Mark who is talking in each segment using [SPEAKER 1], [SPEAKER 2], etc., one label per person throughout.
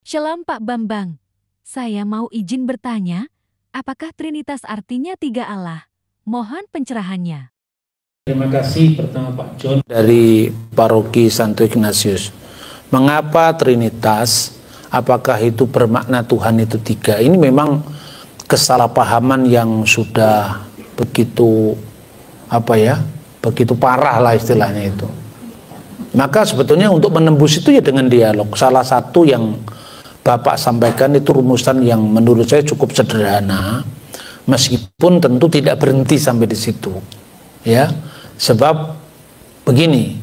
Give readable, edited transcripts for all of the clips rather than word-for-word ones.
[SPEAKER 1] Shalom Pak Bambang, saya mau izin bertanya, apakah Trinitas artinya tiga Allah? Mohon pencerahannya.
[SPEAKER 2] Terima kasih pertama Pak John dari Paroki Santo Ignatius. Mengapa Trinitas? Apakah itu bermakna Tuhan itu tiga? Ini memang kesalahpahaman yang sudah begitu begitu parah lah istilahnya itu. Maka sebetulnya untuk menembus itu ya dengan dialog. Salah satu yang Bapak sampaikan itu rumusan yang menurut saya cukup sederhana, meskipun tentu tidak berhenti sampai di situ, ya. Sebab begini,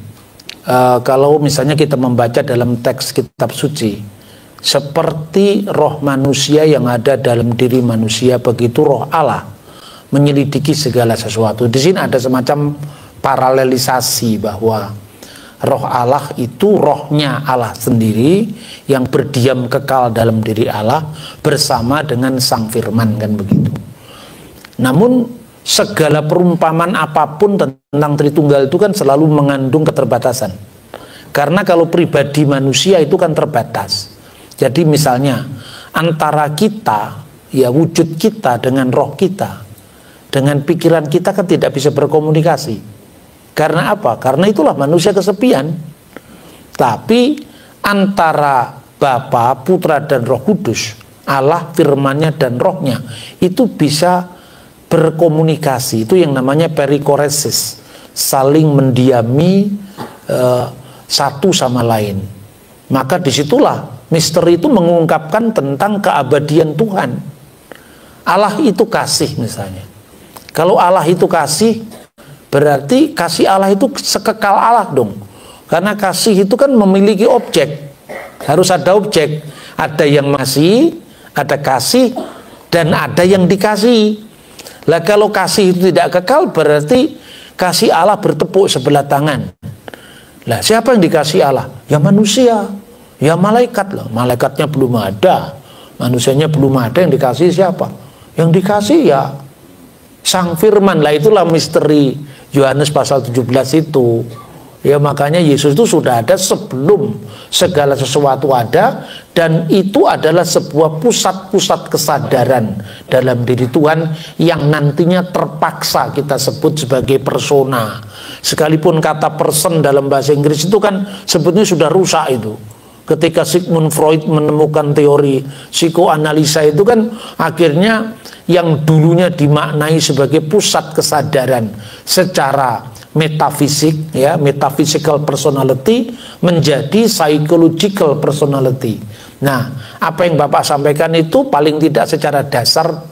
[SPEAKER 2] kalau misalnya kita membaca dalam teks kitab suci, seperti roh manusia yang ada dalam diri manusia, begitu roh Allah menyelidiki segala sesuatu. Di sini ada semacam paralelisasi bahwa roh Allah itu rohnya Allah sendiri yang berdiam kekal dalam diri Allah bersama dengan Sang Firman, kan begitu. Namun segala perumpamaan apapun tentang Tritunggal itu kan selalu mengandung keterbatasan. Karena kalau pribadi manusia itu kan terbatas. Jadi misalnya antara kita, ya wujud kita dengan roh kita, dengan pikiran kita kan tidak bisa berkomunikasi. Karena apa? Karena itulah manusia kesepian. Tapi antara Bapa, Putra dan Roh Kudus, Allah, firman-Nya dan rohnya, itu bisa berkomunikasi. Itu yang namanya perikoresis, saling mendiami satu sama lain. Maka disitulah misteri itu mengungkapkan tentang keabadian Tuhan. Allah itu kasih misalnya. Kalau Allah itu kasih, berarti kasih Allah itu sekekal Allah dong. Karena kasih itu kan memiliki objek. Harus ada objek. Ada yang mengasihi, ada kasih, dan ada yang dikasihi. Lah kalau kasih itu tidak kekal, berarti kasih Allah bertepuk sebelah tangan. Lah siapa yang dikasih Allah? Ya manusia, ya malaikat loh. Malaikatnya belum ada, manusianya belum ada, yang dikasih siapa? Yang dikasih ya Sang Firman. Lah itulah misteri Yohanes pasal 17 itu. Ya makanya Yesus itu sudah ada sebelum segala sesuatu ada, dan itu adalah sebuah pusat-pusat kesadaran dalam diri Tuhan yang nantinya terpaksa kita sebut sebagai persona. Sekalipun kata person dalam bahasa Inggris itu kan sebetulnya sudah rusak itu. Ketika Sigmund Freud menemukan teori psikoanalisa itu kan akhirnya yang dulunya dimaknai sebagai pusat kesadaran secara metafisik, ya, metaphysical personality menjadi psychological personality. Nah, apa yang Bapak sampaikan itu paling tidak secara dasar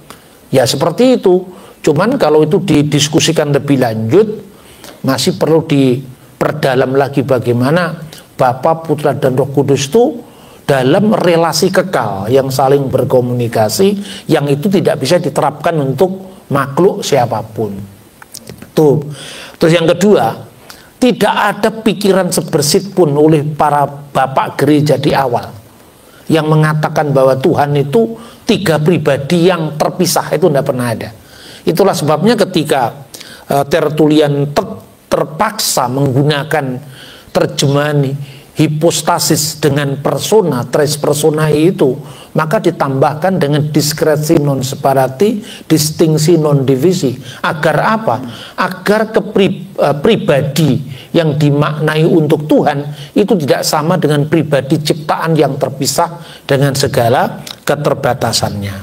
[SPEAKER 2] ya seperti itu. Cuman kalau itu didiskusikan lebih lanjut, masih perlu diperdalam lagi bagaimana Bapa, Putra dan Roh Kudus itu dalam relasi kekal yang saling berkomunikasi, yang itu tidak bisa diterapkan untuk makhluk siapapun. Tuh. Terus yang kedua, tidak ada pikiran sebersit pun oleh para bapak gereja di awal yang mengatakan bahwa Tuhan itu tiga pribadi yang terpisah. Itu tidak pernah ada. Itulah sebabnya ketika Tertullian terpaksa menggunakan terjemahan hipostasis dengan persona, tres personae itu, maka ditambahkan dengan diskresi non separati, distingsi non divisi. Agar apa? Agar pribadi yang dimaknai untuk Tuhan itu tidak sama dengan pribadi ciptaan yang terpisah dengan segala keterbatasannya.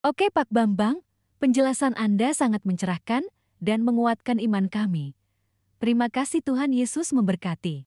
[SPEAKER 1] Oke Pak Bambang, penjelasan Anda sangat mencerahkan dan menguatkan iman kami. Terima kasih, Tuhan Yesus memberkati.